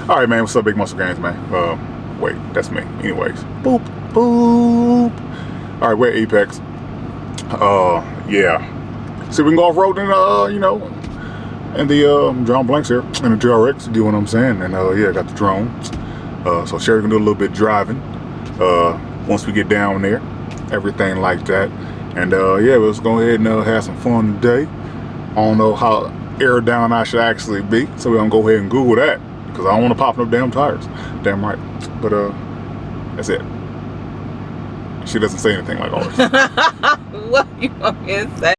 All right, man. What's up, Big Muscle Gains, man? Wait, that's me. Anyways, boop, boop. All right, we're at Apex. Yeah. See, we can go off road and you know, and the John Blanks here and the TRX. You get what I'm saying? And yeah, got the drone. So Sherry can do a little bit driving. Once we get down there, everything like that. And yeah, let's go ahead and have some fun today. I don't know how air down I should actually be, so we're gonna go ahead and Google that because I don't want to pop no damn tires. Damn right. But that's it. She doesn't say anything like always. What you want me to say?